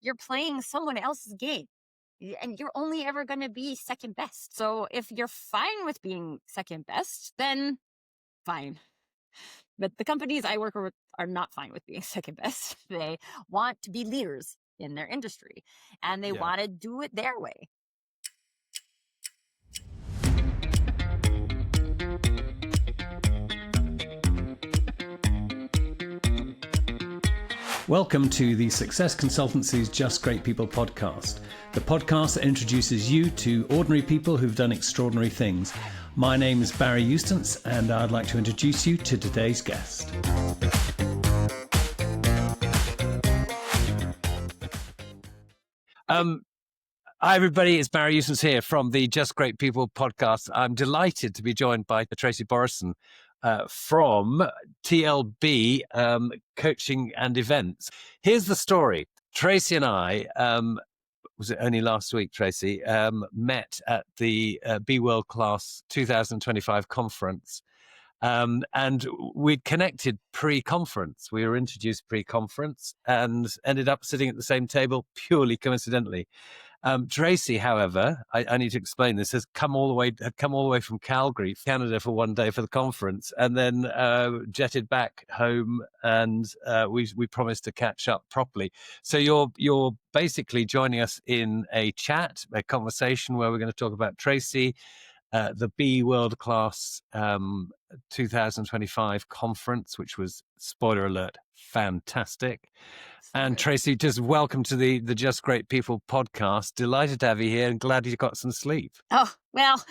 you're playing someone else's game. And you're only ever going to be second best. So if you're fine with being second best, then fine. But the companies I work with are not fine with being second best. They want to be leaders in their industry, and they Yeah. want to do it their way. Welcome to the Sixsess Consultancy's Just Great People podcast, the podcast that introduces you to ordinary people who've done extraordinary things. My name is Barry Eustance, and I'd like to introduce you to today's guest. Hi, everybody. It's Barry Eustance here from the Just Great People podcast. I'm delighted to be joined by Tracy Borreson from TLB Coaching and Events. Here's the story. Tracy and I, was it only last week, Tracy, met at the Be World Class 2025 conference. And we'd connected pre-conference. We were introduced pre-conference and ended up sitting at the same table purely coincidentally. Tracy, however, I need to explain this, had come all the way from Calgary, Canada, for one day for the conference, and then jetted back home. And we promised to catch up properly. So you're basically joining us in a chat, a conversation where we're going to talk about Tracy, the Be World Class 2025 conference, which was, spoiler alert, fantastic. And Tracy, just welcome to the Just Great People podcast. Delighted to have you here and glad you got some sleep. Oh, well,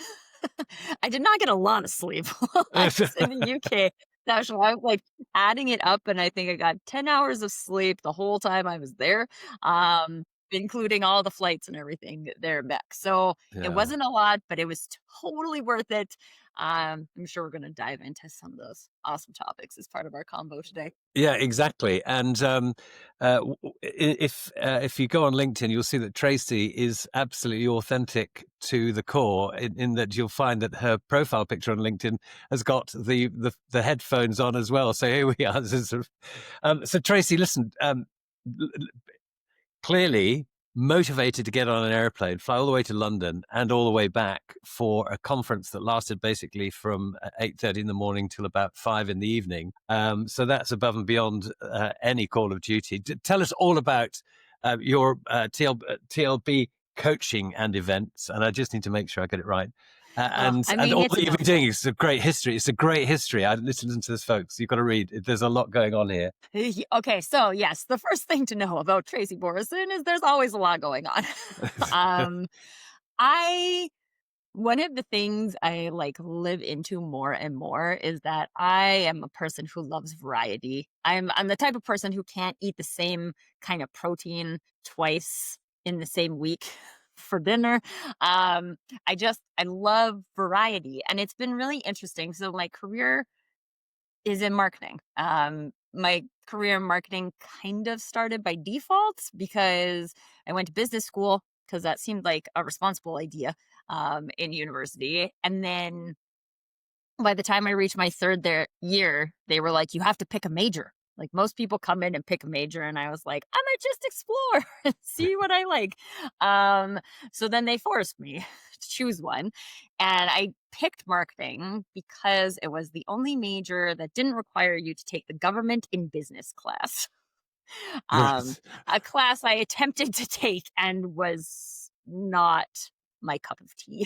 I did not get a lot of sleep while I was in the UK. Actually, I was adding it up, and I think I got 10 hours of sleep the whole time I was there, including all the flights and everything there and back. So It wasn't a lot, but it was totally worth it. I'm sure we're going to dive into some of those awesome topics as part of our convo today. Yeah, exactly. And if you go on LinkedIn, you'll see that Tracy is absolutely authentic to the core. In that, you'll find that her profile picture on LinkedIn has got the headphones on as well. So here we are. So Tracy, listen. Clearly motivated to get on an airplane, fly all the way to London and all the way back for a conference that lasted basically from 8:30 in the morning till about 5 in the evening. So that's above and beyond any call of duty. Tell us all about your TLB coaching and events. And I just need to make sure I get it right. And all that you've been doing is a great history. It's a great history. I listen to this, folks. You've got to read. There's a lot going on here. Okay, so yes, the first thing to know about Tracy Borreson is there's always a lot going on. One of the things I live into more and more is that I am a person who loves variety. I'm the type of person who can't eat the same kind of protein twice in the same week for dinner. I love variety, and it's been really interesting. So my career is in marketing. My career in marketing kind of started by default because I went to business school because that seemed like a responsible idea in university. And then by the time I reached my third year, they were like, you have to pick a major. Like, most people come in and pick a major, and I was like, I might just explore and see what I like. So then they forced me to choose one, and I picked marketing because it was the only major that didn't require you to take the government in business class. A class I attempted to take and was not my cup of tea.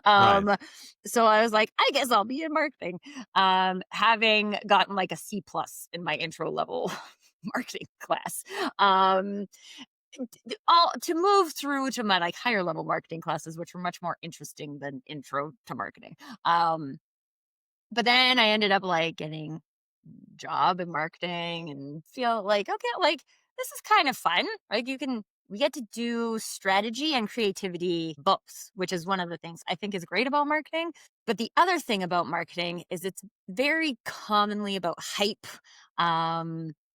Right. So I was like, I guess I'll be in marketing. Having gotten a C+ in my intro level marketing class. To move through to my higher level marketing classes, which were much more interesting than intro to marketing. But then I ended up getting job in marketing and feel okay, this is kind of fun. We get to do strategy and creativity both, which is one of the things I think is great about marketing. But the other thing about marketing is it's very commonly about hype.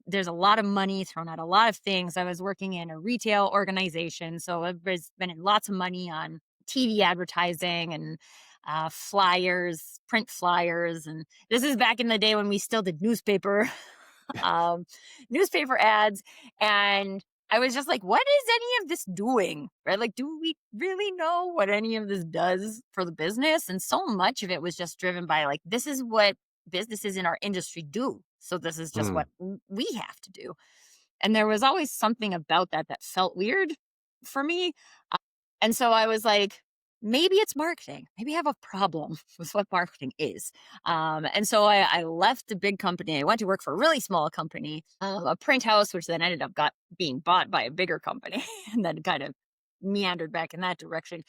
There's a lot of money thrown at a lot of things. I was working in a retail organization, so I've been spending lots of money on TV advertising and flyers, print flyers. And this is back in the day when we still did newspaper ads. And I was just like, what is any of this doing? Right? Like, do we really know what any of this does for the business? And so much of it was just driven by like, this is what businesses in our industry do. So this is just Mm. what we have to do. And there was always something about that that felt weird for me. Uh, And so I was like, maybe it's marketing. Maybe I have a problem with what marketing is. And so I left a big company. I went to work for a really small company, a print house, which then ended up being bought by a bigger company and then kind of meandered back in that direction.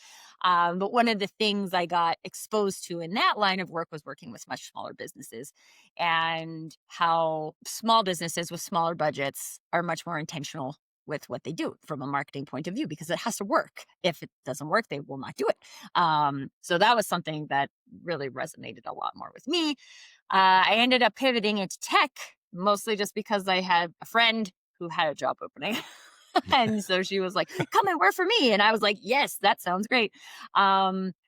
But one of the things I got exposed to in that line of work was working with much smaller businesses and how small businesses with smaller budgets are much more intentional with what they do from a marketing point of view because it has to work. If it doesn't work, they will not do it. So that was something that really resonated a lot more with me. I ended up pivoting into tech mostly just because I had a friend who had a job opening. And so she was like, come and work for me. And I was like, yes, that sounds great.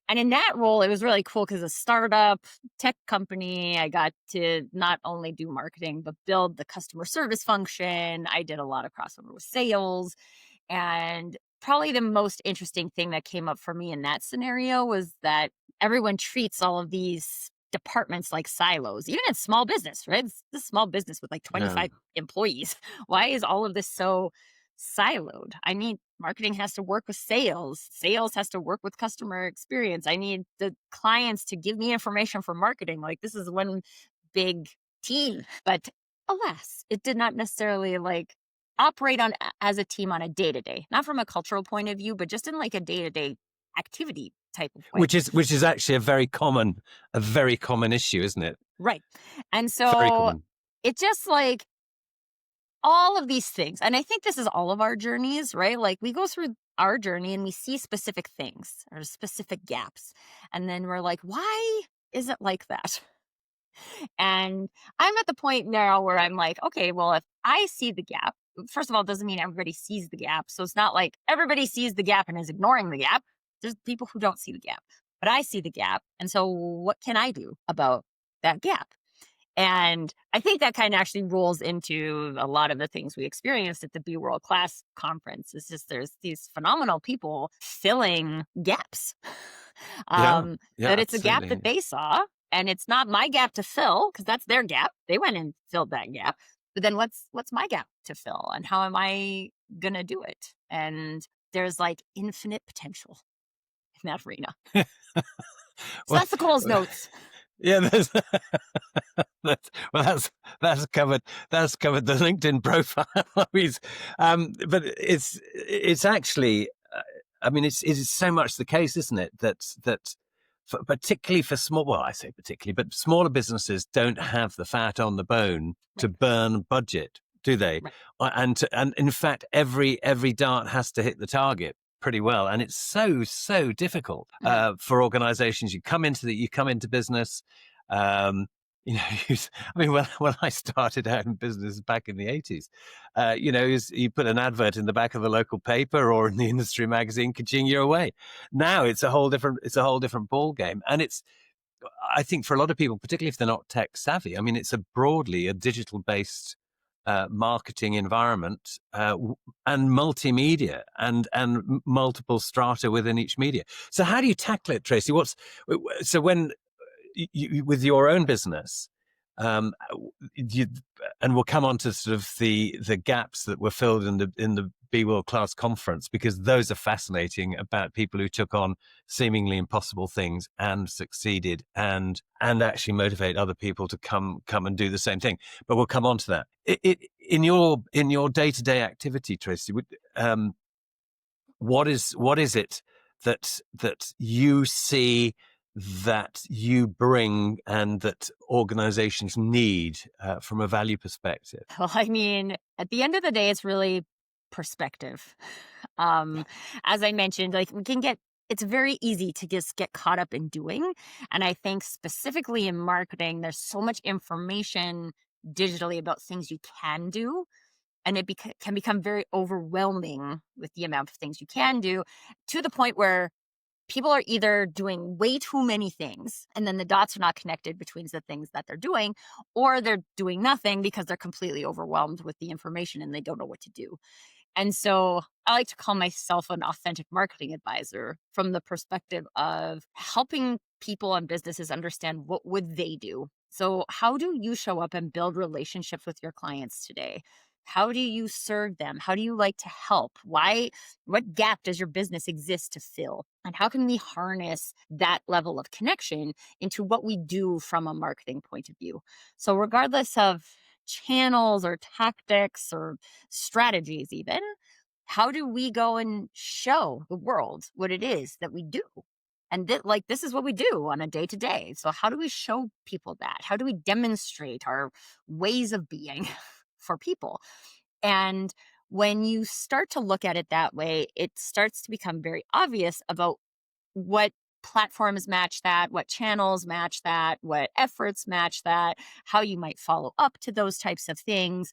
And in that role, it was really cool because a startup tech company, I got to not only do marketing, but build the customer service function. I did a lot of crossover with sales. And probably the most interesting thing that came up for me in that scenario was that everyone treats all of these departments like silos, even in small business, right? It's a small business with like Yeah. 25 employees. Why is all of this so siloed? I need marketing has to work with sales. Sales has to work with customer experience. I need the clients to give me information for marketing. Like this is one big team. But alas, it did not necessarily like operate on as a team on a day to day, not from a cultural point of view, but just in like a day to day activity type of way. Which is actually a very common issue, isn't it? Right. And Very so common. it just like all of these things. And I think this is all of our journeys, right? Like we go through our journey and we see specific things or specific gaps. And then we're like, why is it like that? And I'm at the point now where I'm like, okay, well, if I see the gap, first of all, it doesn't mean everybody sees the gap. So it's not like everybody sees the gap and is ignoring the gap. There's people who don't see the gap, but I see the gap. And so what can I do about that gap? And I think that kind of actually rolls into a lot of the things we experienced at the Be World Class conference. It's just there's these phenomenal people filling gaps. Yeah. Yeah, That it's a gap that absolutely. they saw, and it's not my gap to fill because that's their gap. They went and filled that gap. But then what's my gap to fill, and how am I gonna do it? And there's like infinite potential in that arena. So Well, that's the Cole's notes. yeah, well, that's covered the LinkedIn profile. But it's actually, I mean, it's so much the case, isn't it? That particularly for small, well, I say particularly, but smaller businesses don't have the fat on the bone to Right, burn budget, do they? right. And in fact, every dart has to hit the target pretty well, and it's so difficult Mhm. for organizations. You come into business. Um, you know, I mean, when I started out in business back in the 80s, you put an advert in the back of the local paper or in the industry magazine, kaching, you're away. Now it's a whole different ball game, and I think for a lot of people, particularly if they're not tech savvy, I mean, it's broadly a digital based marketing environment and multimedia and multiple strata within each media. So how do you tackle it, Tracy? So when with your own business, um, you, and we'll come on to sort of the gaps that were filled in the Be World Class conference, because those are fascinating, about people who took on seemingly impossible things and succeeded and actually motivate other people to come and do the same thing. But we'll come on to that. In your day-to-day activity, Tracy, what is it that you see that you bring and that organizations need from a value perspective? Well, I mean, at the end of the day, it's really perspective. Um, as I mentioned, like it's very easy to just get caught up in doing. And I think specifically in marketing, there's so much information digitally about things you can do. And it can become very overwhelming with the amount of things you can do to the point where people are either doing way too many things and then the dots are not connected between the things that they're doing, or they're doing nothing because they're completely overwhelmed with the information and they don't know what to do. And so I like to call myself an authentic marketing advisor from the perspective of helping people and businesses understand what would they do. So how do you show up and build relationships with your clients today? How do you serve them? How do you like to help? Why what gap does your business exist to fill? And how can we harness that level of connection into what we do from a marketing point of view? So regardless of channels or tactics or strategies even, how do we go and show the world what it is that we do? And this is what we do on a day to day. So how do we show people that? How do we demonstrate our ways of being for people? And when you start to look at it that way, it starts to become very obvious about what platforms match that, what channels match that, what efforts match that, how you might follow up to those types of things.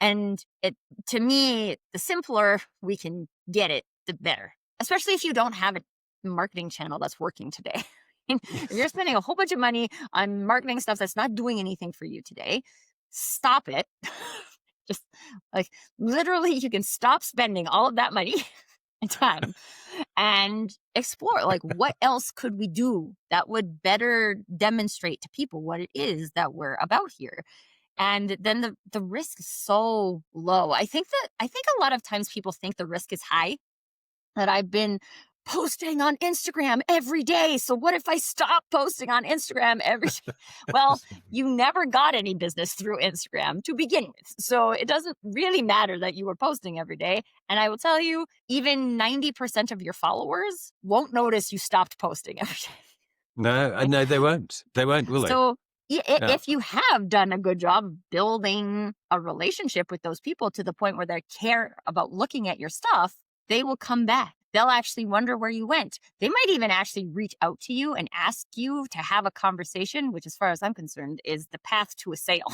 And it, to me, the simpler we can get it, the better, especially if you don't have a marketing channel that's working today. If you're spending a whole bunch of money on marketing stuff that's not doing anything for you today, stop it. Just like literally, you can stop spending all of that money and time and explore like what else could we do that would better demonstrate to people what it is that we're about here. And then the risk is so low. I think a lot of times people think the risk is high, that I've been posting on Instagram every day. So what if I stop posting on Instagram every day? Well, you never got any business through Instagram to begin with. So it doesn't really matter that you were posting every day. And I will tell you, even 90% of your followers won't notice you stopped posting every No, day. no, they won't. They won't, will they? So Yeah. if you have done a good job building a relationship with those people to the point where they care about looking at your stuff, they will come back. They'll actually wonder where you went. They might even actually reach out to you and ask you to have a conversation, which, as far as I'm concerned, is the path to a sale.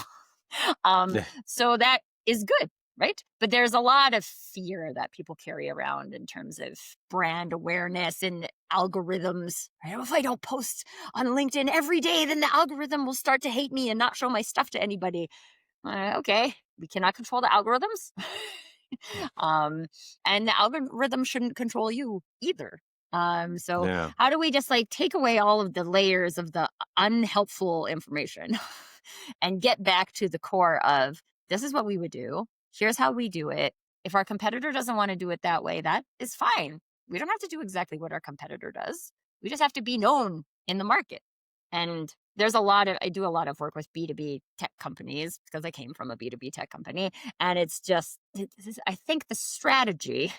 um, Yeah. so that is good, right? But there's a lot of fear that people carry around in terms of brand awareness and algorithms. Right? If I don't post on LinkedIn every day, then the algorithm will start to hate me and not show my stuff to anybody. Okay, we cannot control the algorithms. um, and the algorithm shouldn't control you either. So Yeah. how do we just like take away all of the layers of the unhelpful information and get back to the core of this is what we would do. Here's how we do it. If our competitor doesn't want to do it that way, that is fine. We don't have to do exactly what our competitor does. We just have to be known in the market. And I do a lot of work with B2B tech companies because I came from a B2B tech company. And it's just, I think the strategy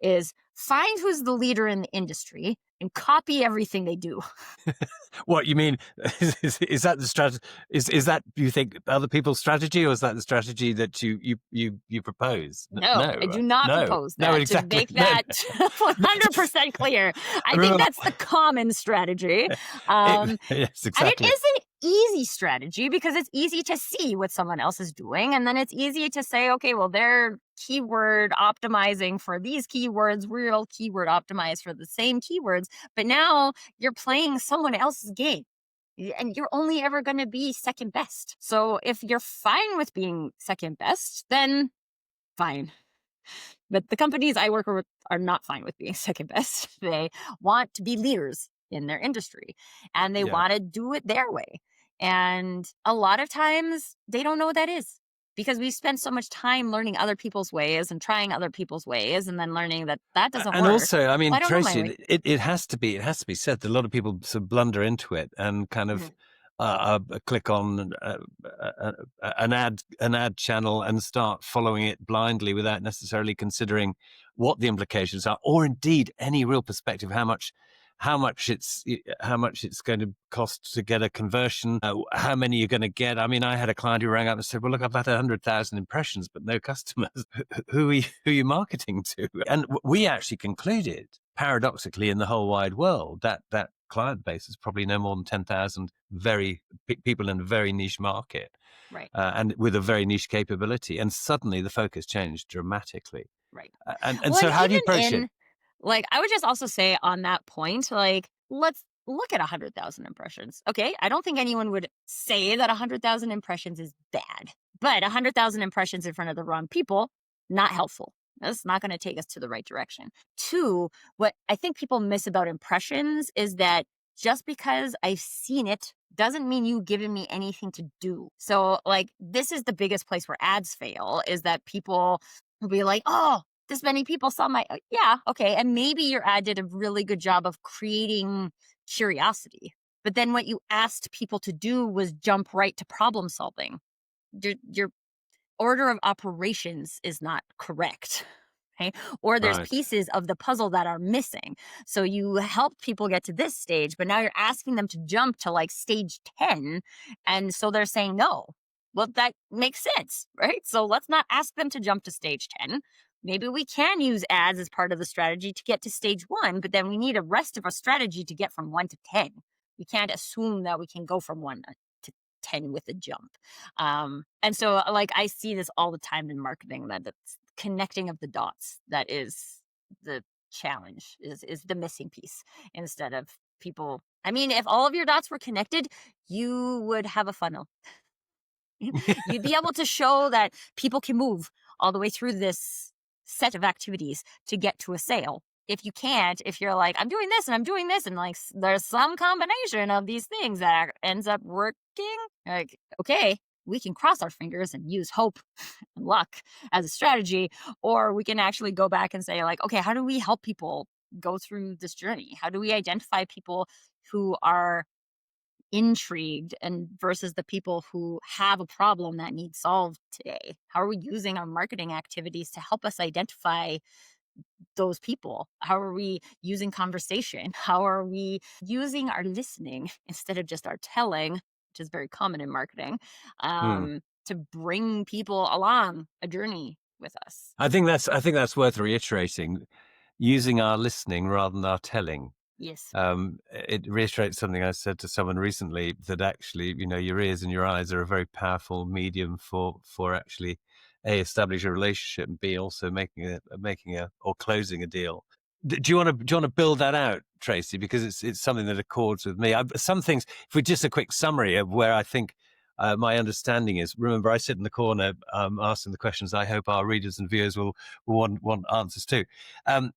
is find who's the leader in the industry and copy everything they do. What you mean is that the strategy? Is that, you think, other people's strategy, or is that the strategy that you propose? No, I No, do not no, propose no, that. To exactly. make No, that no. 100% clear, I think Remember, that's the common strategy. yes, And it exactly. is an easy strategy because it's easy to see what someone else is doing. And then it's easy to say, okay, well, they're keyword optimizing for these keywords. We'll keyword optimize for the same keywords. But now you're playing someone else's game. And you're only ever going to be second best. So if you're fine with being second best, then fine. But the companies I work with are not fine with being second best. They want to be leaders in their industry and they Yeah. want to do it their way. And a lot of times they don't know what that is because we spend so much time learning other people's ways and trying other people's ways and then learning that that doesn't And work. also, I Well, mean, I don't know my Tracy, way. it has to be said that a lot of people sort of blunder into it and kind of Mhm. click on an ad channel and start following it blindly without necessarily considering what the implications are, or indeed any real perspective how much it's going to cost to get a conversion, how many you're going to get. I mean, I had a client who rang up and said, "Well, look, I've had 100,000 impressions, but no customers. Who are you marketing to?" And we actually concluded, paradoxically, in the whole wide world, that client base is probably no more than 10,000 people in a very niche market, Right, and with a very niche capability. And suddenly the focus changed dramatically. right. And Well, and so how do you even approach it? in like, I would just also say on that point, like, let's look at 100,000 impressions. Okay. I don't think anyone would say that 100,000 impressions is bad, but 100,000 impressions in front of the wrong people, not helpful. That's not going to take us to the right direction. Two, what I think people miss about impressions is that just because I've seen it doesn't mean you've given me anything to do. So, like, this is the biggest place where ads fail is that people will be like, oh, this many people saw my, yeah, okay. And maybe your ad did a really good job of creating curiosity. But then what you asked people to do was jump right to problem solving. Your order of operations is not correct. Okay. Or there's Right. pieces of the puzzle that are missing. So you help people get to this stage, but now you're asking them to jump to like stage 10. And so they're saying no. Well, that makes sense, right? So let's not ask them to jump to stage 10. Maybe we can use ads as part of the strategy to get to stage 1, but then we need a rest of a strategy to get from 1 to 10. We can't assume that we can go from 1 to 10 with a jump. And so, like, I see this all the time in marketing that it's connecting of the dots that is the challenge, is the missing piece instead of people. I mean, if all of your dots were connected, you would have a funnel. You'd be able to show that people can move all the way through this set of activities to get to a sale. If you can't, if you're like, I'm doing this and I'm doing this, and like there's some combination of these things that ends up working, like, okay, we can cross our fingers and use hope and luck as a strategy, or we can actually go back and say, like, okay, how do we help people go through this journey? How do we identify people who are intrigued and versus the people who have a problem that needs solved today? How are we using our marketing activities to help us identify those people? How are we using conversation? How are we using our listening instead of just our telling, which is very common in marketing, Hmm. to bring people along a journey with us? I think that's worth reiterating. Using our listening rather than our telling. Yes. It reiterates something I said to someone recently, that actually, your ears and your eyes are a very powerful medium for actually A, establishing a relationship, and B, also making a or closing a deal. Do you want to build that out, Tracy? Because it's something that accords with me. Some things, if we just a quick summary of where I think my understanding is. Remember, I sit in the corner asking the questions I hope our readers and viewers will want answers to. Um,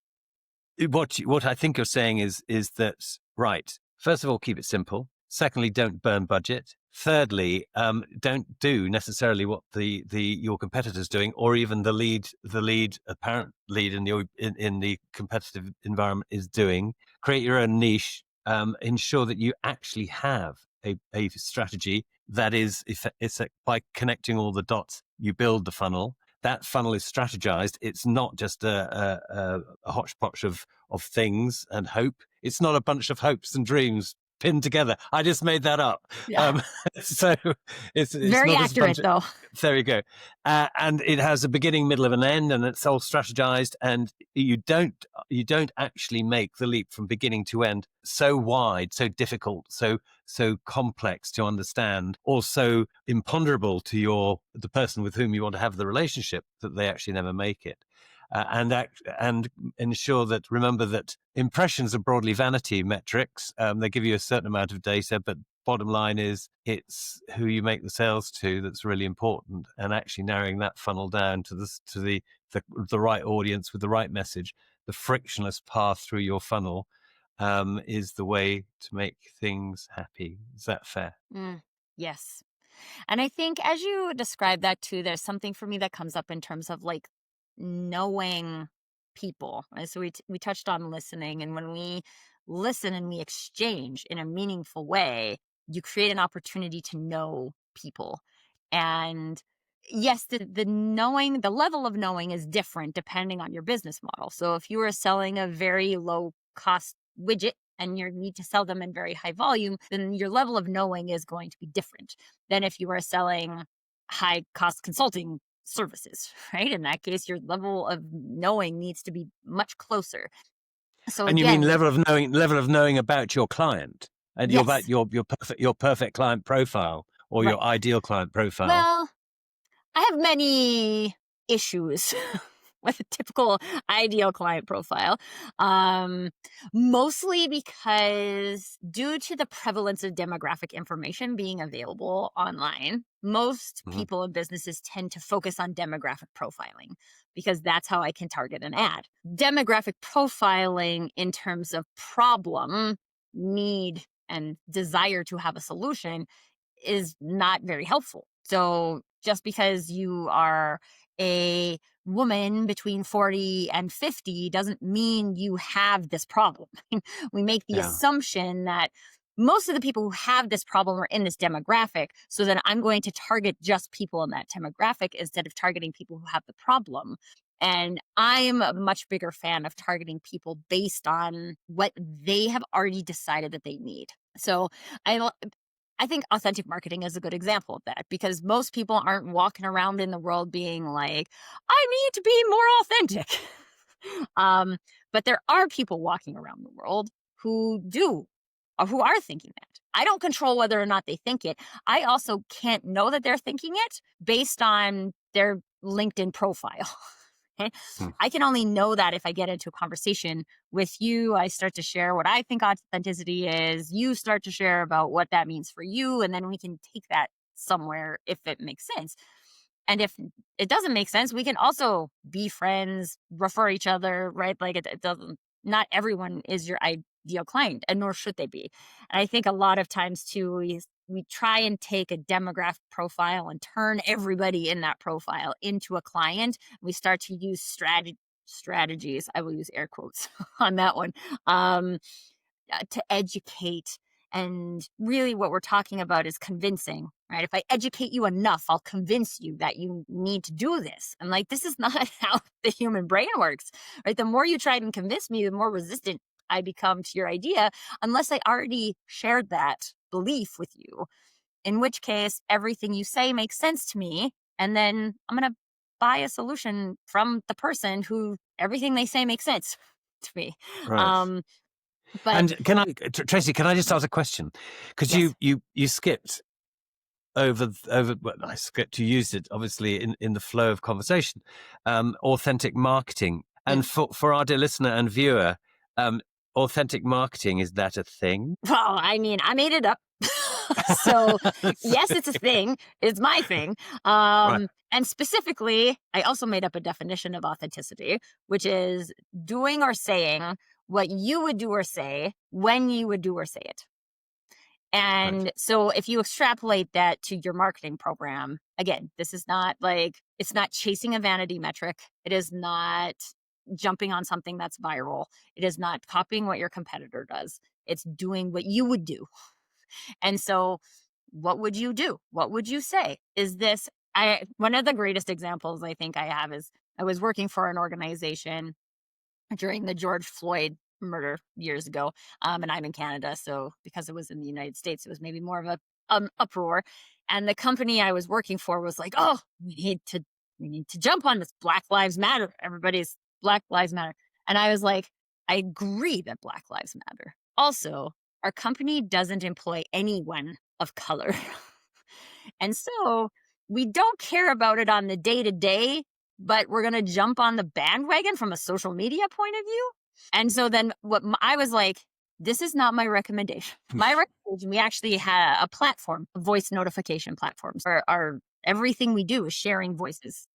what I think you're saying is that, right, first of all, keep it simple. Secondly, don't burn budget. Thirdly, don't do necessarily what the your competitor's doing, or even the apparent lead in the competitive environment is doing. Create your own niche. Ensure that you actually have a strategy that is, it's by connecting all the dots, you build the funnel. That funnel is strategized. It's not just a hodgepodge of things and hope. It's not a bunch of hopes and dreams pinned together. I just made that up. Yeah. So it's Very not just a bunch accurate, of. though. There you go. And it has a beginning, middle, and an end, and it's all strategized. And you don't actually make the leap from beginning to end so wide, so difficult, so complex to understand, or so imponderable to the person with whom you want to have the relationship, that they actually never make it. And remember that impressions are broadly vanity metrics. They give you a certain amount of data, but bottom line is it's who you make the sales to that's really important, and actually narrowing that funnel down to the right audience with the right message, the frictionless path through your funnel, is the way to make things happy. Is that fair? Yes. And I think as you describe that too, there's something for me that comes up in terms of like knowing people. Right? So we touched on listening, and when we listen and we exchange in a meaningful way, you create an opportunity to know people. And yes, the knowing, the level of knowing is different depending on your business model. So if you are selling a very low cost widget and you need to sell them in very high volume, then your level of knowing is going to be different than if you are selling high cost consulting services, right? In that case, your level of knowing needs to be much closer. So And you mean again, level of knowing about your client, and yes, your perfect client profile, or your right. ideal client profile. Well, I have many issues with a typical ideal client profile. Um, Mostly because due to the prevalence of demographic information being available online, most Mhm. people and businesses tend to focus on demographic profiling because that's how I can target an ad. Demographic profiling in terms of problem, need, and desire to have a solution is not very helpful. So just because you are a woman between 40 and 50 doesn't mean you have this problem. We make the Yeah. assumption that most of the people who have this problem are in this demographic. So then I'm going to target just people in that demographic instead of targeting people who have the problem. And I'm a much bigger fan of targeting people based on what they have already decided that they need. So I I think authentic marketing is a good example of that because most people aren't walking around in the world being like, I need to be more authentic. um, but there are people walking around the world who do, or who are thinking that. I don't control whether or not they think it. I also can't know that they're thinking it based on their LinkedIn profile. Okay? Mm. I can only know that if I get into a conversation with you. I start to share what I think authenticity is. You start to share about what that means for you. And then we can take that somewhere if it makes sense. And if it doesn't make sense, we can also be friends, refer each other, right? Like it doesn't, not everyone is your ideal client, and nor should they be. And I think a lot of times too, we try and take a demographic profile and turn everybody in that profile into a client. We start to use strategies. I will use air quotes on that one. Um, to educate. And really, what we're talking about is convincing, right? If I educate you enough, I'll convince you that you need to do this. And like, this is not how the human brain works, right? The more you try and convince me, the more resistant I become to your idea, unless I already shared that belief with you, in which case everything you say makes sense to me. And then I'm going to buy a solution from the person who everything they say makes sense to me. Right. Um, but And can Tracy, can I just ask a question? Because yes. you skipped over. Well, I skipped. You used it obviously in the flow of conversation. Authentic marketing, Mm. and for our dear listener and viewer, authentic marketing, is that a thing? Well, I mean, I made it up. So, yes, it's a thing. It's my thing. Right. And specifically, I also made up a definition of authenticity, which is doing or saying what you would do or say when you would do or say it. Right. And so if you extrapolate that to your marketing program, again, this is not like, it's not chasing a vanity metric. It is not jumping on something that's viral. It is not copying what your competitor does. It's doing what you would do. And so what would you do? What would you say? Is this I one of the greatest examples I think I have is I was working for an organization during the George Floyd murder years ago. And I'm in Canada, so because it was in the United States, it was maybe more of a uproar. And the company I was working for was like, "Oh, we need to jump on this. Black Lives Matter. Everybody's Black Lives Matter." And I was like, "I agree that Black Lives Matter. Also, our company doesn't employ anyone of color." And so we don't care about it on the day to day, but we're going to jump on the bandwagon from a social media point of view. And so then I was like, this is not my recommendation. My recommendation, we actually had a platform, voice notification platforms. Our everything we do is sharing voices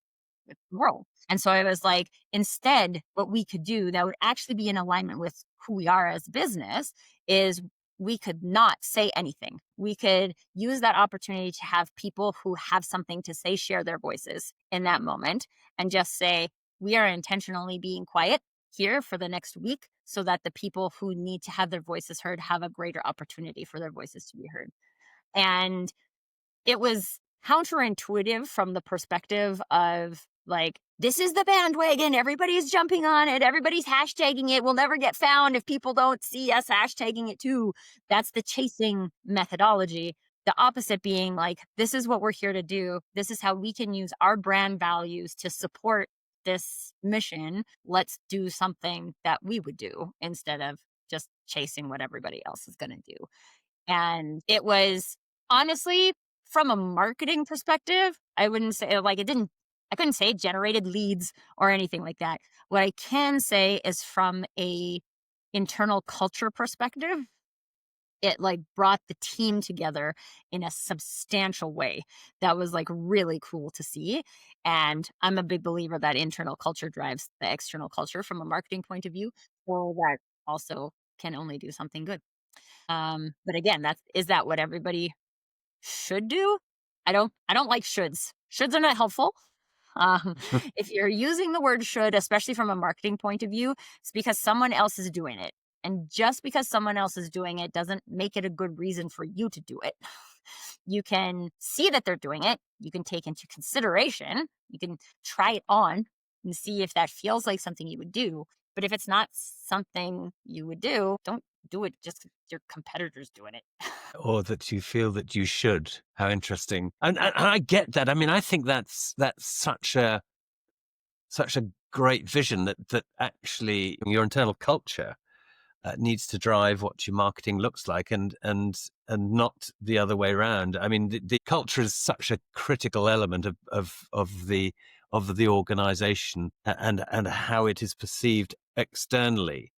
with the world. And so I was like, instead, what we could do that would actually be in alignment with who we are as a business is we could not say anything. We could use that opportunity to have people who have something to say share their voices in that moment and just say, we are intentionally being quiet here for the next week so that the people who need to have their voices heard have a greater opportunity for their voices to be heard. And it was counterintuitive from the perspective of like, this is the bandwagon. Everybody's jumping on it. Everybody's hashtagging it. We'll never get found if people don't see us hashtagging it too. That's the chasing methodology. The opposite being like, this is what we're here to do. This is how we can use our brand values to support this mission. Let's do something that we would do instead of just chasing what everybody else is going to do. And it was honestly, from a marketing perspective, I wouldn't say like it didn't I couldn't say it generated leads or anything like that. What I can say is from a internal culture perspective, it like brought the team together in a substantial way. That was like really cool to see. And I'm a big believer that internal culture drives the external culture from a marketing point of view. So that also can only do something good. But again, is that what everybody should do? I don't like shoulds. Shoulds are not helpful. Um, if you're using the word should, especially from a marketing point of view, it's because someone else is doing it. And just because someone else is doing it doesn't make it a good reason for you to do it. You can see that they're doing it. You can take into consideration. You can try it on and see if that feels like something you would do. But if it's not something you would do, don't do it just 'cause your competitor's doing it. Or that you feel that you should. How interesting. And I get that. I mean, I think that's such a great vision that actually your internal culture needs to drive what your marketing looks like, and not the other way around. I mean, the culture is such a critical element of the organization, and how it is perceived externally.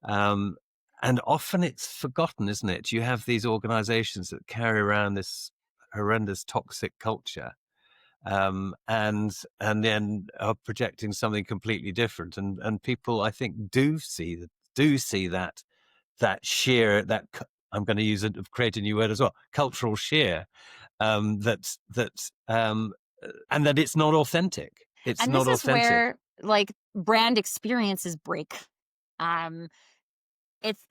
Um, and often it's forgotten, isn't it? You have these organizations that carry around this horrendous toxic culture, and then are projecting something completely different. And people, I think, do see that sheer, I'm going to create a new word as well, cultural sheer, that and that it's not authentic. It's And not this is authentic. where like brand experiences break. Um, it's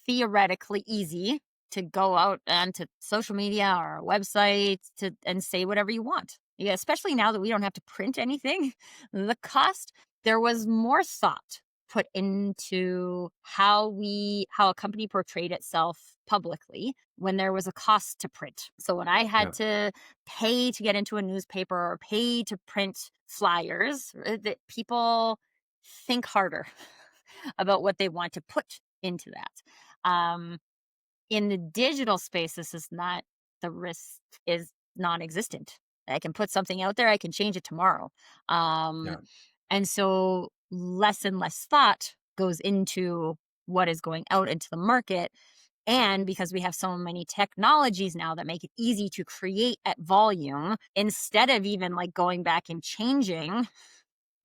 theoretically easy to go out onto social media or websites to and say whatever you want. Yeah, especially now that we don't have to print anything. The cost, there was more thought put into how a company portrayed itself publicly when there was a cost to print. So when I had Yeah. to pay to get into a newspaper or pay to print flyers, that people think harder about what they want to put into that. In the digital space, this is not, the risk is non-existent. I can put something out there, I can change it tomorrow. Um, Yeah. and so less and less thought goes into what is going out into the market. And because we have so many technologies now that make it easy to create at volume, instead of even like going back and changing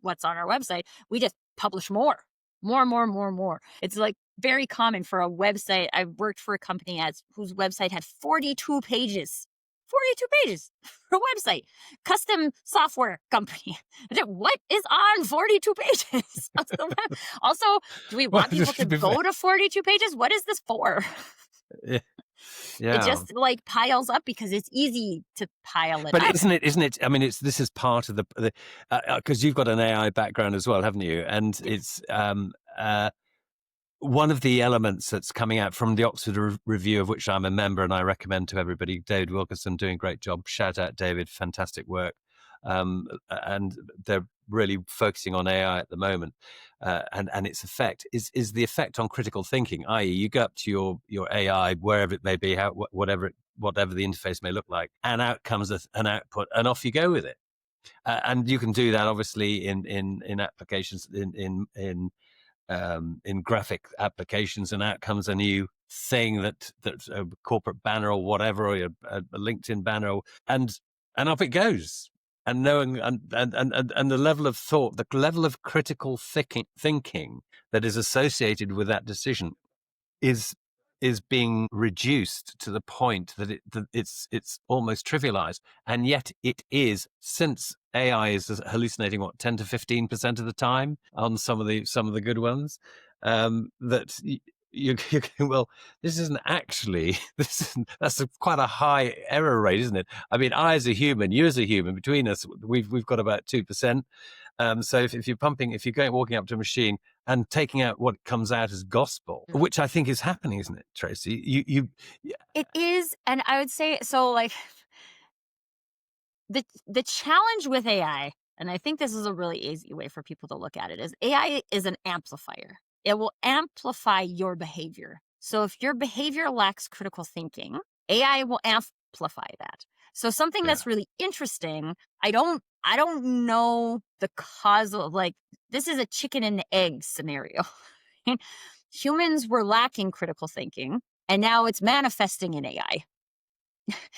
what's on our website, we just publish more, more. It's like very common for a website. I worked for a company whose website had 42 pages. 42 pages for a website, custom software company. What is on 42 pages? Also, do we Well, want people just to to be fair. go to 42 pages? What is this for? Yeah. It Yeah. just like piles up because it's easy to pile it But up. isn't it? I mean, this is part of the, because you've got an AI background as well, haven't you? And Yeah. it's one of the elements that's coming out from the Oxford Review, of which I'm a member, and I recommend to everybody. David Wilkinson doing a great job. Shout out, David, fantastic work. And they're really focusing on AI at the moment, and its effect is the effect on critical thinking. I.e., you go up to your AI, wherever it may be, whatever the interface may look like, and out comes an output, and off you go with it. And you can do that obviously in applications in graphic applications, and out comes a new thing that's a corporate banner or whatever, or a LinkedIn banner, and up it goes. And knowing and the level of thought, the level of critical thinking that is associated with that decision is is being reduced to the point that it's almost trivialized, and yet it is, since AI is hallucinating 10 to 15% of the time on some of the good ones, that you well, this isn't actually that's quite a high error rate, isn't it? I mean, I as a human, you as a human, between us, we've got about 2%. So if you're walking up to a machine and taking out what comes out as gospel, Mm. which I think is happening, isn't it, Tracy? It is, and I would say so. Like the challenge with AI, and I think this is a really easy way for people to look at it, is AI is an amplifier. It will amplify your behavior. So if your behavior lacks critical thinking, AI will amplify that. So something Yeah, that's really interesting, I don't know the causal, like, this is a chicken and egg scenario. Humans were lacking critical thinking, and now it's manifesting in AI.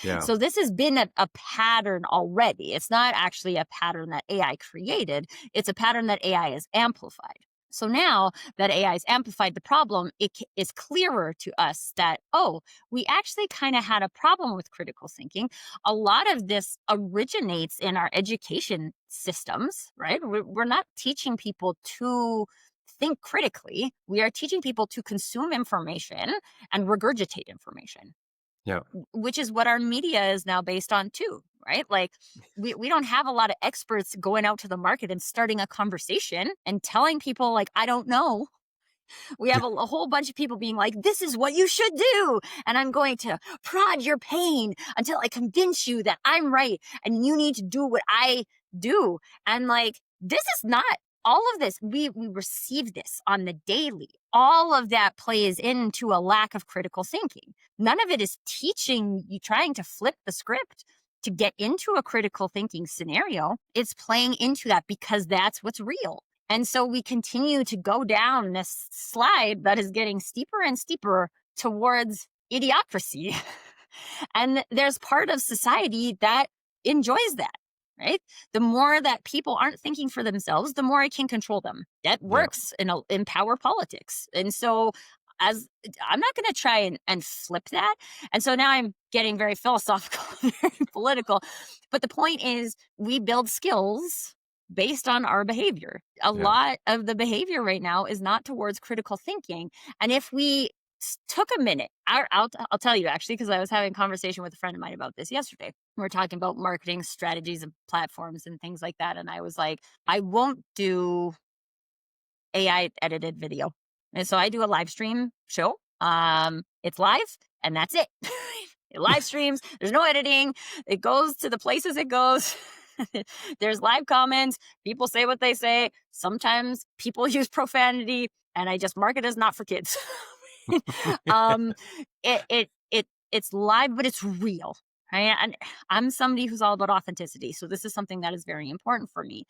Yeah. So this has been a pattern already. It's not actually a pattern that AI created, it's a pattern that AI has amplified. So now that AI has amplified the problem, is clearer to us that, oh, we actually kind of had a problem with critical thinking. A lot of this originates in our education systems, right? We're not teaching people to think critically. We are teaching people to consume information and regurgitate information, Yeah. which is what our media is now based on too, right? Like, we don't have a lot of experts going out to the market and starting a conversation and telling people, like, I don't know. We have a whole bunch of people being like, this is what you should do, and I'm going to prod your pain until I convince you that I'm right and you need to do what I do. And like, this is not all of this. We receive this on the daily. All of that plays into a lack of critical thinking. None of it is teaching you, trying to flip the script to get into a critical thinking scenario. It's playing into that because that's what's real. And so we continue to go down this slide that is getting steeper and steeper towards idiocracy. And there's part of society that enjoys that, right? The more that people aren't thinking for themselves, the more it can control them. That Yeah. works in power politics. And so, as I'm not going to try and flip that. And so now I'm getting very philosophical, very political. But the point is, we build skills based on our behavior. A Yeah. lot of the behavior right now is not towards critical thinking. And if we took a minute, I'll tell you actually, because I was having a conversation with a friend of mine about this yesterday. We were talking about marketing strategies and platforms and things like that. And I was like, I won't do AI edited video. And so I do a live stream show. It's live and that's it. It live streams. There's no editing. It goes to the places it goes. There's live comments. People say what they say. Sometimes people use profanity, and I just mark it as not for kids. um, it's live, but it's real. Right? And I'm somebody who's all about authenticity, so this is something that is very important for me.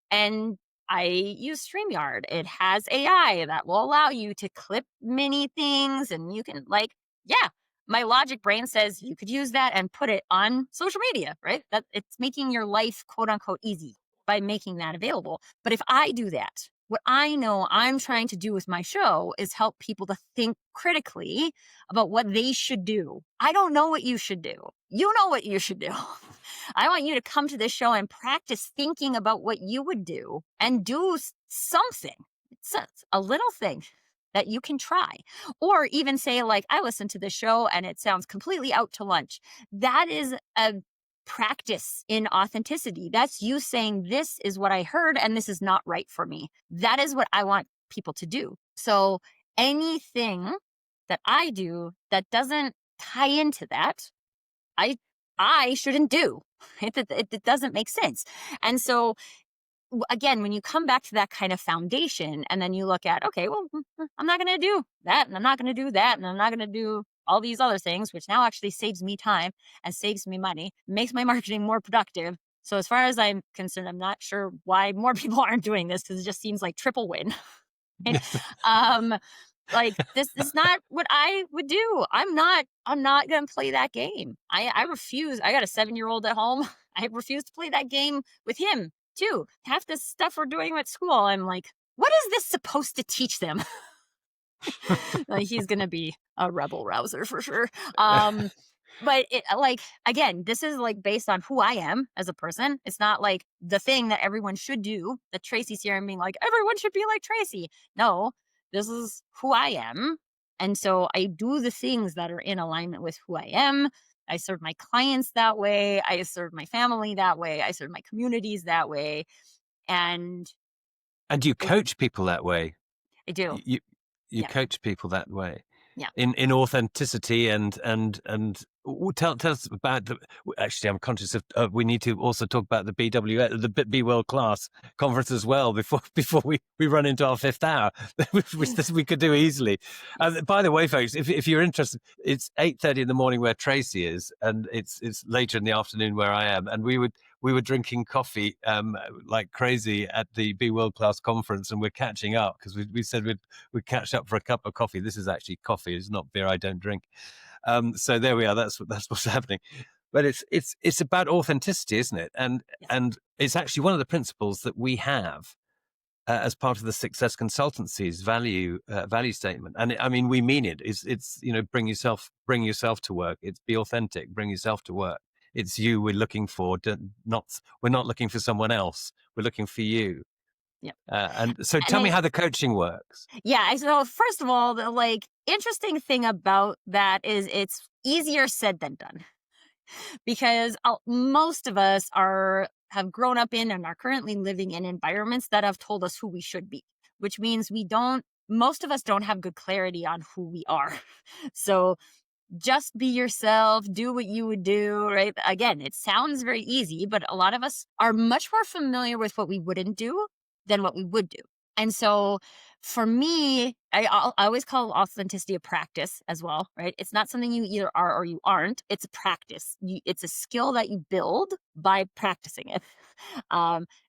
And I use StreamYard. It has AI that will allow you to clip mini things, and you can, like, yeah, my logic brain says you could use that and put it on social media, right? That it's making your life quote unquote easy by making that available. But if I do that, what I know I'm trying to do with my show is help people to think critically about what they should do. I don't know what you should do. You know what you should do. I want you to come to this show and practice thinking about what you would do and do something. It's a little thing that you can try. Or even say, like, I listened to this show and it sounds completely out to lunch. That is a practice in authenticity. That's you saying, this is what I heard and this is not right for me. That is what I want people to do. So anything that I do that doesn't tie into that, I shouldn't do. It doesn't make sense. And so again, when you come back to that kind of foundation and then you look at, okay, well, I'm not going to do that, and I'm not going to do that, and I'm not going to do all these other things, which now actually saves me time and saves me money, makes my marketing more productive. So as far as I'm concerned, I'm not sure why more people aren't doing this, because it just seems like triple win. um, like, this is not what I would do. I'm not going to play that game. I refuse. I got a 7-year-old at home. I refuse to play that game with him too. Half this stuff we're doing at school, I'm like, what is this supposed to teach them? Like, he's going to be a rebel rouser for sure. But like, again, this is like based on who I am as a person. It's not like the thing that everyone should do, that Tracy's here and being like, everyone should be like Tracy. No, this is who I am. And so I do the things that are in alignment with who I am. I serve my clients that way. I serve my family that way. I serve my communities that way. And And you coach people that way. I do. You Yeah. coach people that way. Yeah. In authenticity and tell us about actually, I'm conscious of we need to also talk about the BWS, the Be World Class conference as well before we run into our 5th hour, which we could do easily. By the way, folks, if you're interested, it's 8:30 in the morning where Tracy is, and it's later in the afternoon where I am, and we we were drinking coffee like crazy at the Be World Class conference, and we're catching up because we said we'd catch up for a cup of coffee. This is actually coffee; it's not beer. I don't drink. So there we are. That's what's happening. But it's about authenticity, isn't it? Yes. And it's actually one of the principles that we have as part of the Sixsess Consultancy's value statement. And I mean, we mean it. It's bring yourself to work. It's be authentic. Bring yourself to work. It's you we're looking for. We're not looking for someone else. We're looking for you. Yep. And so, And tell me how the coaching works. yeah. So first of all, the interesting thing about that is it's easier said than done because most of us have grown up in and are currently living in environments that have told us who we should be, which means most of us don't have good clarity on who we are. So just be yourself, do what you would do, right? Again, it sounds very easy, but a lot of us are much more familiar with what we wouldn't do than what we would do. And so for me, I always call authenticity a practice as well, right? It's not something you either are or you aren't. It's a practice. It's a skill that you build by practicing it.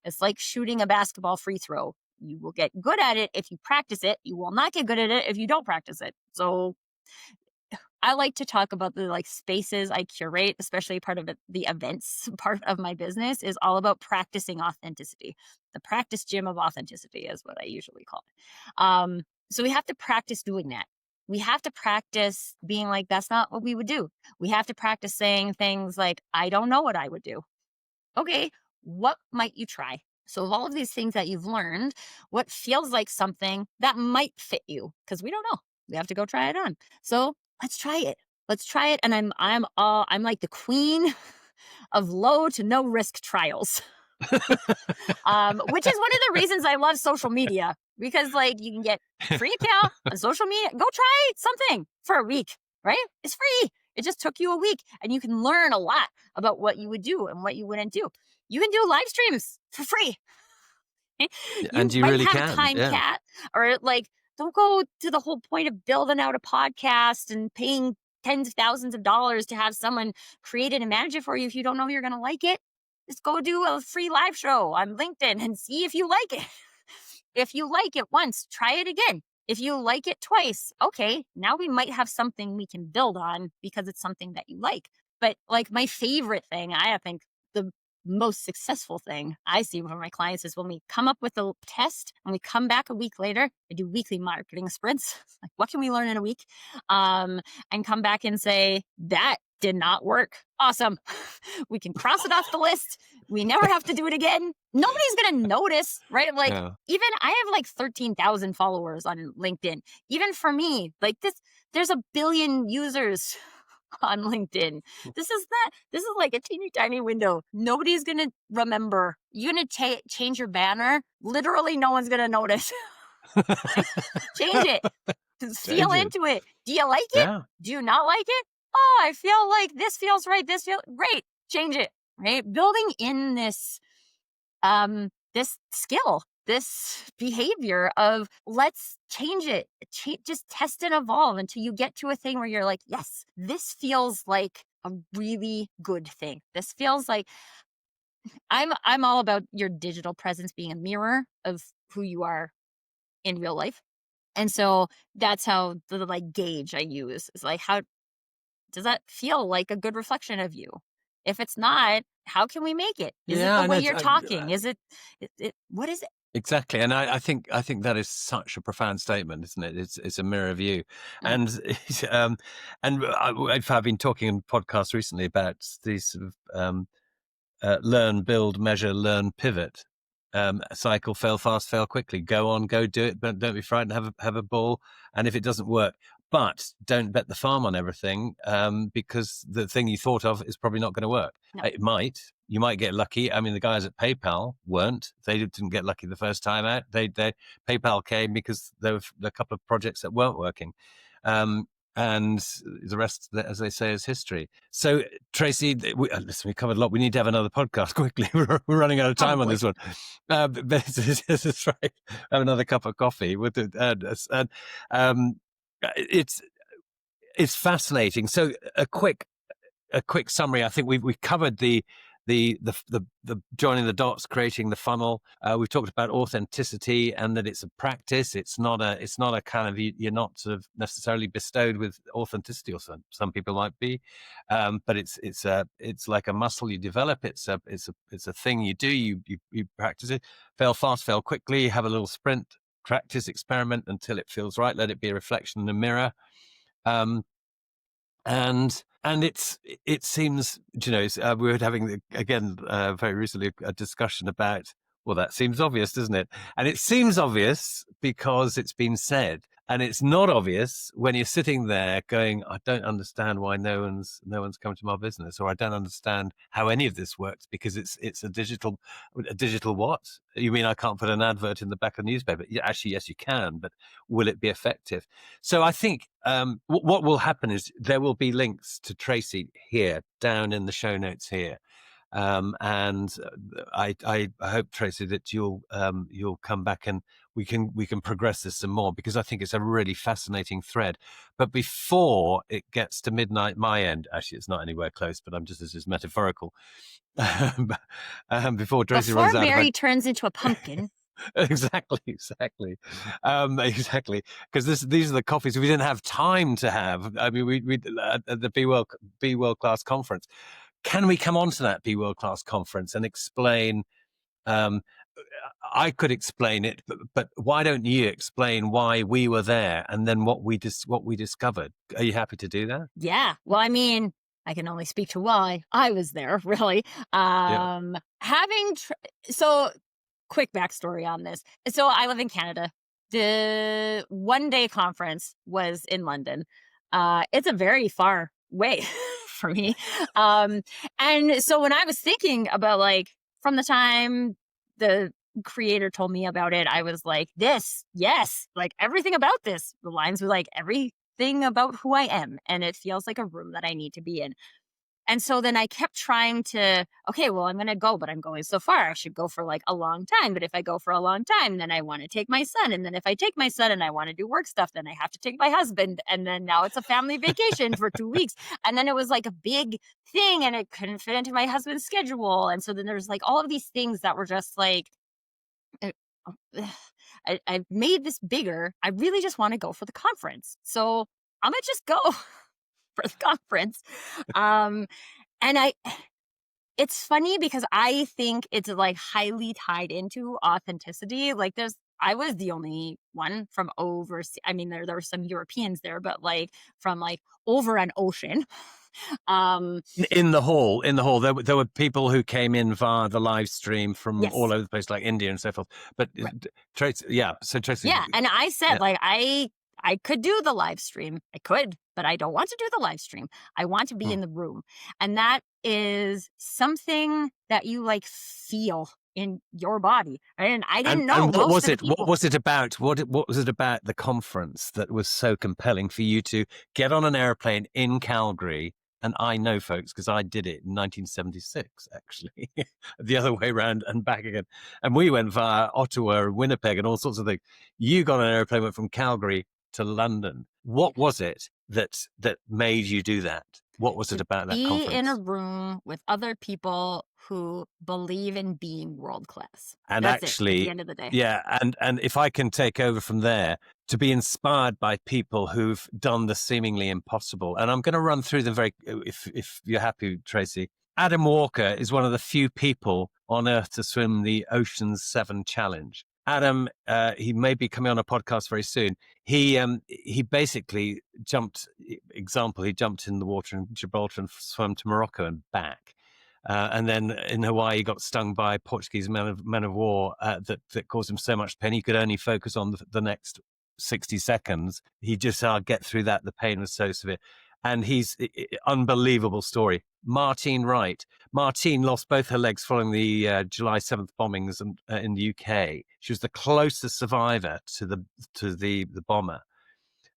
It's like shooting a basketball free throw. You will get good at it if you practice it. You will not get good at it if you don't practice it. So I like to talk about the spaces I curate, especially part of the events part of my business is all about practicing authenticity. The practice gym of authenticity is what I usually call it. So we have to practice doing that. We have to practice being like, that's not what we would do. We have to practice saying things like, I don't know what I would do. Okay, what might you try? So, of all of these things that you've learned, what feels like something that might fit you? Because we don't know. We have to go try it on. So let's try it. Let's try it. And I'm like the queen of low to no risk trials. Which is one of the reasons I love social media because you can get free account on social media. Go try something for a week, right? It's free. It just took you a week and you can learn a lot about what you would do and what you wouldn't do. You can do live streams for free. And You you might really have a can. time Yeah. cap or don't go to the whole point of building out a podcast and paying tens of thousands of dollars to have someone create it and manage it for you if you don't know you're going to like it. Just go do a free live show on LinkedIn and see if you like it. If you like it once, try it again. If you like it twice, okay, now we might have something we can build on because it's something that you like. But my favorite thing, I think the most successful thing I see from my clients is when we come up with a test and we come back a week later, I do weekly marketing sprints. Like, what can we learn in a week? And come back and say, that did not work. Awesome. We can cross it off the list. We never have to do it again. Nobody's going to notice, right? Yeah. Even I have 13,000 followers on LinkedIn. Even for me, there's a billion users on LinkedIn. This is like a teeny tiny window. Nobody's going to remember. You're going to change your banner. Literally, no one's going to notice. Change it. Feel into it. Do you like it? Yeah. Do you not like it? Oh, I feel like this feels right. This feels great. Change it. Right. Building in this skill, this behavior of let's change it. Just test and evolve until you get to a thing where you're like, yes, this feels like a really good thing. This feels like I'm all about your digital presence being a mirror of who you are in real life. And so that's how the gauge I use is how does that feel like a good reflection of you? If it's not, how can we make it? Is it Yeah, the I way know. you're talking? Is what is it? Exactly, and I think that is such a profound statement, isn't it? It's a mirror of you, Mm, and I've been talking in podcasts recently about these sort of learn, build, measure, learn, pivot. Cycle, fail fast, fail quickly. Go on, go do it, but don't be frightened. Have a ball, and if it doesn't work, but don't bet the farm on everything, because the thing you thought of is probably not going to work. no, It might. You might get lucky. I mean, the guys at PayPal weren't. They didn't get lucky the first time out. They PayPal came because there were a couple of projects that weren't working. And the rest, as they say, is history. So, Tracy, listen, we covered a lot. We need to have another podcast quickly. We're running out of time on probably. this one. But that's right. Have another cup of coffee with it. It's fascinating. So, a quick summary. I think we've covered the the joining the dots, creating the funnel. We've talked about authenticity and that it's a practice. It's not a kind of, you're not sort of necessarily bestowed with authenticity, or some people might be, but it's like a muscle you develop. It's a thing you do. You practice it. Fail fast, fail quickly. Have a little sprint. Practice, experiment until it feels right. Let it be a reflection in the mirror. And it seems, we were having again very recently a discussion about, well, that seems obvious, doesn't it? And it seems obvious because it's been said, and it's not obvious when you're sitting there going, I don't understand why no one's come to my business, or I don't understand how any of this works, because it's a digital what? You mean I can't put an advert in the back of the newspaper? Yeah, actually, yes, you can, but will it be effective? So I think what will happen is there will be links to Tracy here down in the show notes here. And I hope, Tracy, that you'll come back and we can progress this some more, because I think it's a really fascinating thread. But before it gets to midnight, my end, actually, it's not anywhere close, but I'm just, this is metaphorical. Before Tracy Before runs out of Mary turns into a pumpkin. exactly. Exactly. Because these are the coffees we didn't have time to have. I mean, we at the Be World Class conference. Can we come on to that Be World Class conference and explain? I could explain it, but why don't you explain why we were there and then what we discovered? Are you happy to do that? Yeah. Well, I mean, I can only speak to why I was there, really. Yeah. So quick backstory on this. So I live in Canada. The one-day conference was in London. It's a very far way for me. And so when I was thinking about, like, from the time the creator told me about it, I was like, this, yes, like everything about this aligns with like everything about who I am. And it feels like a room that I need to be in. And so then I kept trying to, okay, well, I'm going to go, but I'm going so far. I should go for like a long time. But if I go for a long time, then I want to take my son. And then if I take my son and I want to do work stuff, then I have to take my husband. And then now it's a family vacation for 2 weeks. And then it was like a big thing and it couldn't fit into my husband's schedule. And so then there's like all of these things that were just like, uh, I've made this bigger. I really just want to go for the conference. So I'm going to just go for the conference. Um, and it's funny because I think it's like highly tied into authenticity. Like I was the only one from overseas. I mean, there were some Europeans there, but like from like over an ocean. In the hall, there were people who came in via the live stream from Yes. all over the place, like India and so forth. But Right. Tracy, yeah. So Tracy, Yeah. And I said, yeah. like, I could do the live stream. I could, but I don't want to do the live stream. I want to be in the room. And that is something that you like feel in your body. And I didn't know And what most was of the it? What people. was it about? What was it about the conference that was so compelling for you to get on an airplane in Calgary? And I know, folks, because I did it in 1976, actually, the other way around and back again. And we went via Ottawa, Winnipeg, and all sorts of things. You got on an airplane, went from Calgary to London. What was it that made you do that? What was it To about that be in a conference? room with other people who believe in being world class. And That's it at the actually, end of the day. yeah, and if I can take over from there, to be inspired by people who've done the seemingly impossible. And I'm going to run through them very, if you're happy, Tracy. Adam Walker is one of the few people on earth to swim the Ocean's 7 challenge. Adam, he may be coming on a podcast very soon. He basically jumped. Example, he jumped in the water in Gibraltar and swam to Morocco and back. And then in Hawaii, he got stung by a Portuguese man of war that caused him so much pain. He could only focus on the next 60 seconds. He just get through that. The pain was so severe. And he's unbelievable story. Martine Wright. Martine lost both her legs following the July 7th bombings in the UK. She was the closest survivor to the bomber.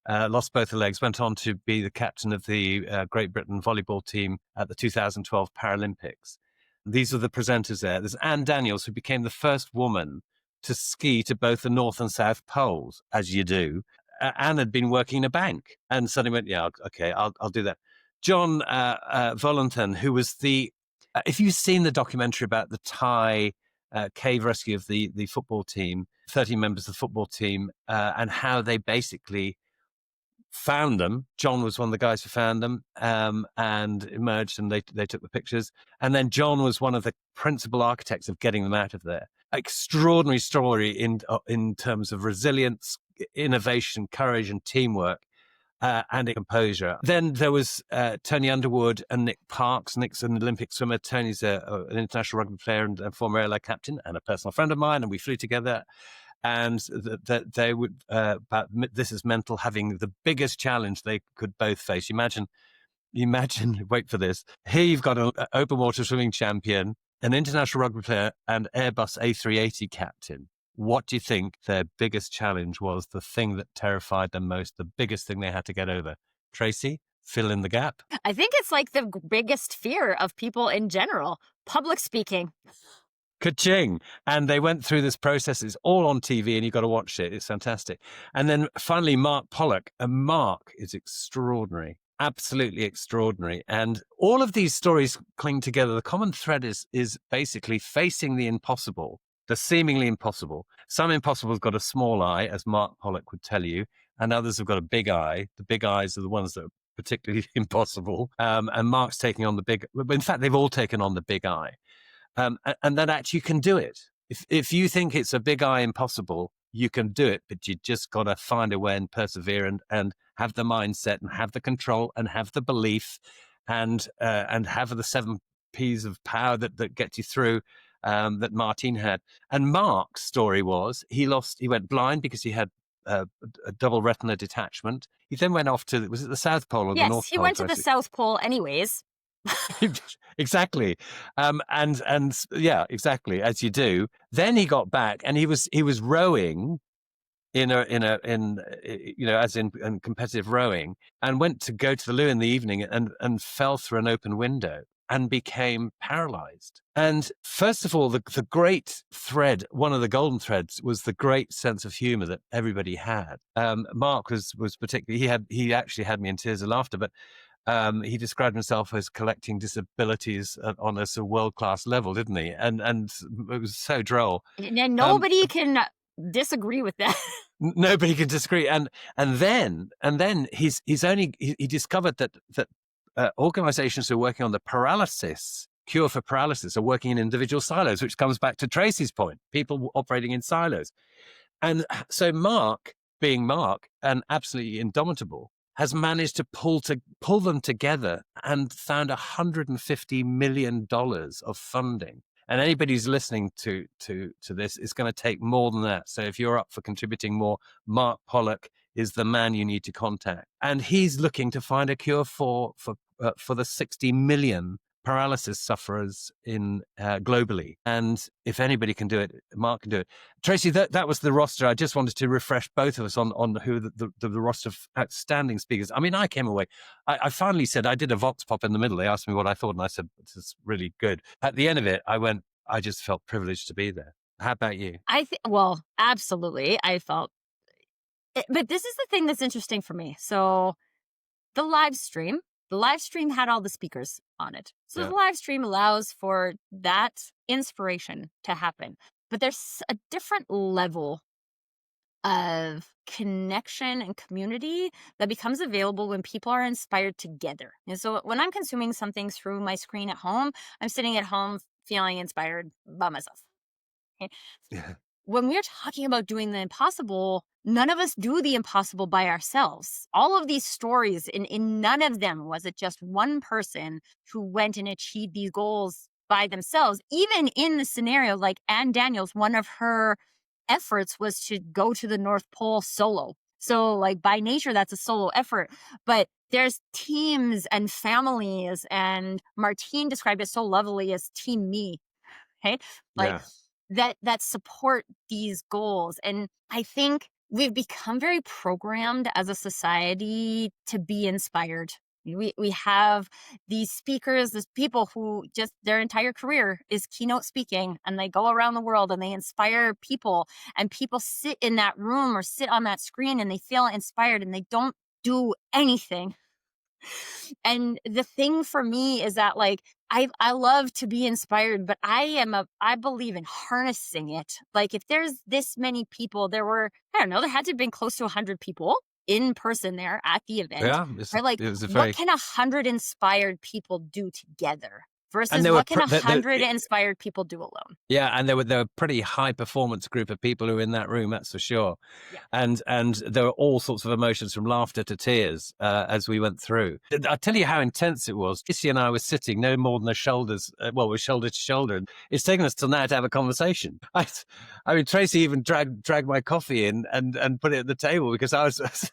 Lost both her legs, went on to be the captain of the Great Britain volleyball team at the 2012 Paralympics. These are the presenters there. There's Anne Daniels, who became the first woman to ski to both the North and South Poles, as you do. Anne had been working in a bank and suddenly went, yeah, okay, I'll do that. John Volanton, who was the If you've seen the documentary about the Thai cave rescue of the football team, 30 members of the football team, and how they basically found them. John was one of the guys who found them, and emerged, and they took the pictures. And then John was one of the principal architects of getting them out of there. Extraordinary story in terms of resilience, innovation, courage, and teamwork. And composure. Then there was Tony Underwood and Nick Parks. Nick's an Olympic swimmer. Tony's an international rugby player and a former airline captain and a personal friend of mine. And we flew together. And that they would about this is mental, having the biggest challenge they could both face. Imagine. Wait for this. Here you've got an open water swimming champion, an international rugby player, and Airbus A380 captain. What do you think their biggest challenge was? The thing that terrified them most, the biggest thing they had to get over? Tracy, fill in the gap. I think it's like the biggest fear of people in general, public speaking. Ka-ching. And they went through this process. It's all on TV and you've got to watch it. It's fantastic. And then finally, Mark Pollock. And Mark is extraordinary, absolutely extraordinary. And all of these stories cling together. The common thread is basically facing the impossible, the seemingly impossible. Some impossible have got a small eye, as Mark Pollock would tell you, and others have got a big eye. The big eyes are the ones that are particularly impossible. And Mark's taking on the big, in fact, they've all taken on the big eye. And that actually you can do it. If you think it's a big eye impossible, you can do it, but you just got to find a way and persevere and have the mindset and have the control and have the belief and have the 7 P's of power that get you through, that Martin had. And Mark's story was he went blind because he had a double retina detachment. He then went off to, was it the South Pole or the Yes, North he Pole? went to the South Pole anyways. Exactly. And yeah, exactly, as you do. Then he got back and he was rowing in competitive rowing, and went to go to the loo in the evening and fell through an open window and became paralyzed. And first of all, the great thread, one of the golden threads, was the great sense of humor that everybody had. Mark was particularly, he actually had me in tears of laughter, but he described himself as collecting disabilities on a sort of world-class level, didn't he? And it was so droll. And nobody can disagree with that. Nobody can disagree. And then he discovered that organizations who are working on the cure for paralysis are working in individual silos, which comes back to Tracy's point, people operating in silos. And so Mark, being Mark and absolutely indomitable, has managed to pull them together and found $150 million of funding. And anybody who's listening to this is going to take more than that. So if you're up for contributing more, Mark Pollock is the man you need to contact. And he's looking to find a cure for the 60 million paralysis sufferers in globally. And if anybody can do it, Mark can do it. Tracy, that was the roster. I just wanted to refresh both of us on who the roster of outstanding speakers. I mean, I came away. I finally said, I did a vox pop in the middle. They asked me what I thought, and I said, this is really good. At the end of it, I just felt privileged to be there. How about you? Well, absolutely. I felt, but this is the thing that's interesting for me. So the live stream had all the speakers on it. So Yeah. the live stream allows for that inspiration to happen. But there's a different level of connection and community that becomes available when people are inspired together. And so when I'm consuming something through my screen at home, I'm sitting at home feeling inspired by myself. Okay? Yeah. When we're talking about doing the impossible, none of us do the impossible by ourselves. All of these stories, in none of them was it just one person who went and achieved these goals by themselves. Even in the scenario, like Anne Daniels, one of her efforts was to go to the North Pole solo. So like by nature, that's a solo effort. But there's teams and families, and Martine described it so lovely as Team Me. Okay. Like Yeah. that support these goals. And I think we've become very programmed as a society to be inspired. We have these speakers, these people who just their entire career is keynote speaking, and they go around the world and they inspire people, and people sit in that room or sit on that screen and they feel inspired and they don't do anything. And the thing for me is that like I love to be inspired, but I believe in harnessing it. Like if there's this many people, I don't know, there had to have been close to 100 people in person there at the event, Yeah, right? Like it was a what very, can 100 inspired people do together and versus there were, what can 100 inspired people do alone? yeah, and there were a pretty high performance group of people who were in that room, that's for sure. Yeah. And there were all sorts of emotions from laughter to tears as we went through. I'll tell you how intense it was. Tracy and I were sitting no more than we're shoulder to shoulder. And it's taken us till now to have a conversation. I mean, Tracy even dragged my coffee in and put it at the table because I was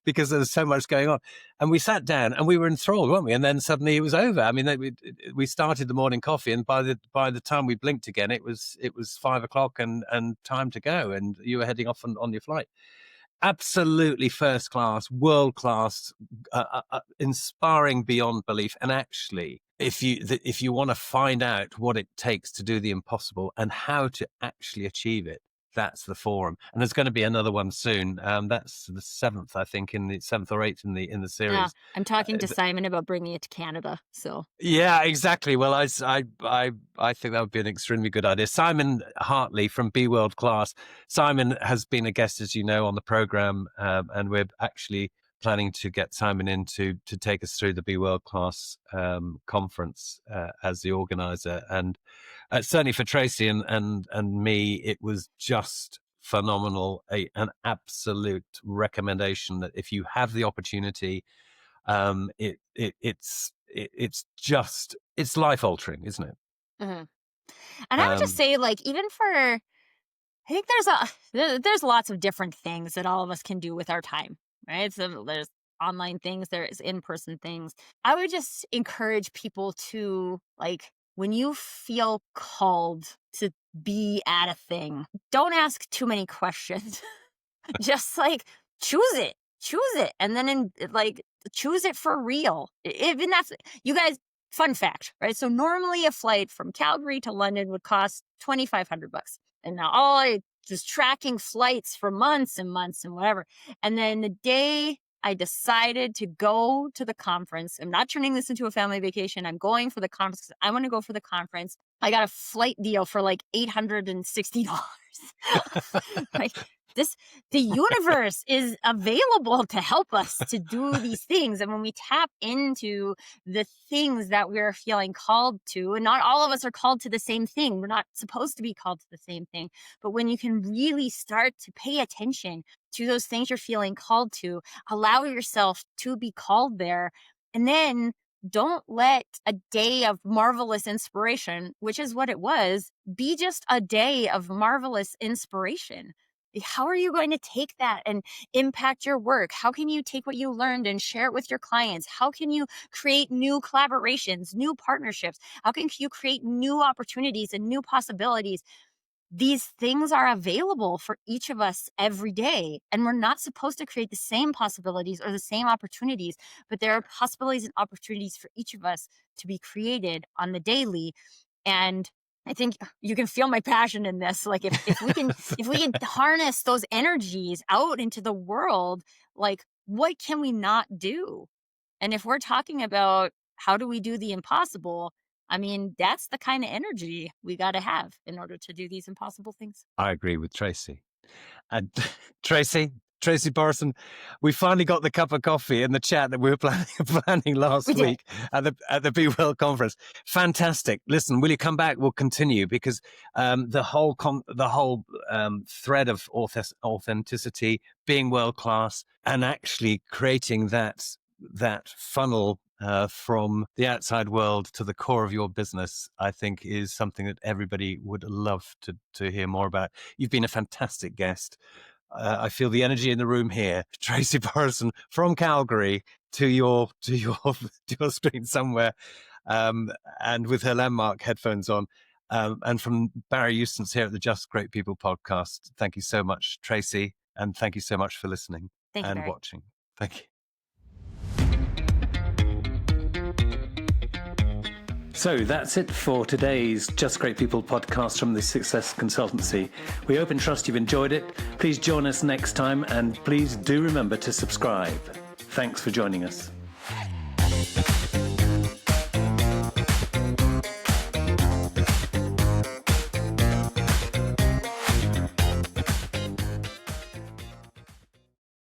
because there was so much going on. And we sat down and we were enthralled, weren't we? And then suddenly it was over. I mean, we started the morning coffee, and by the time we blinked again, it was 5 o'clock and time to go. And you were heading off on your flight. Absolutely first class, world class, inspiring beyond belief. And actually, if you want to find out what it takes to do the impossible and how to actually achieve it, that's the forum. And there's going to be another one soon. That's the 7th, I think, in the 7th or 8th in the Yeah. series. I'm talking to Simon about bringing it to Canada. So Yeah, exactly. Well, I think that would be an extremely good idea. Simon Hartley from Be World Class. Simon has been a guest, as you know, on the program, and we're actually planning to get Simon in to take us through the Be World Class conference as the organizer. And certainly for Tracy and me, it was just phenomenal. An absolute recommendation that if you have the opportunity, it's life altering, isn't it? mhm. And I would just Um, say, like, even for, I think there's lots of different things that all of us can do with our time, right? So there's online things, there's in-person things. I would just encourage people to, like, when you feel called to be at a thing, don't ask too many questions. Just like choose it, and then like choose it for real. Even that's you guys. Fun fact, right? So normally a flight from Calgary to London would cost $2,500, and now I just tracking flights for months and months and whatever. And then the day I decided to go to the conference, I'm not turning this into a family vacation. I'm going for the conference. I want to go for the conference. I got a flight deal for like $860. Like this, the universe is available to help us to do these things. And when we tap into the things that we're feeling called to, and not all of us are called to the same thing, we're not supposed to be called to the same thing. But when you can really start to pay attention to those things you're feeling called to, allow yourself to be called there, and then don't let a day of marvelous inspiration, which is what it was, be just a day of marvelous inspiration. How are you going to take that and impact your work? How can you take what you learned and share it with your clients? How can you create new collaborations, new partnerships? How can you create new opportunities and new possibilities? These things are available for each of us every day. And we're not supposed to create the same possibilities or the same opportunities, but there are possibilities and opportunities for each of us to be created on the daily. And I think you can feel my passion in this. Like if we can harness those energies out into the world, like what can we not do? And if we're talking about how do we do the impossible, I mean, that's the kind of energy we got to have in order to do these impossible things. I agree with Tracy. And Tracy Borreson, we finally got the cup of coffee and the chat that we were planning We last did. week at the Be Well conference. Fantastic. Listen, will you come back? We'll continue because the whole thread of authenticity, being world class, and actually creating that funnel from the outside world to the core of your business, I think is something that everybody would love to hear more about. You've been a fantastic guest. I feel the energy in the room here. Tracy Borreson from Calgary to your to your screen somewhere, and with her landmark headphones on, and from Barry Eustance here at the Just Great People podcast. Thank you so much, Tracy, and thank you so much for listening Thank you, and Barry. watching. Thank you. So that's it for today's Just Great People podcast from the Sixsess Consultancy. We hope and trust you've enjoyed it. Please join us next time, and please do remember to subscribe. Thanks for joining us.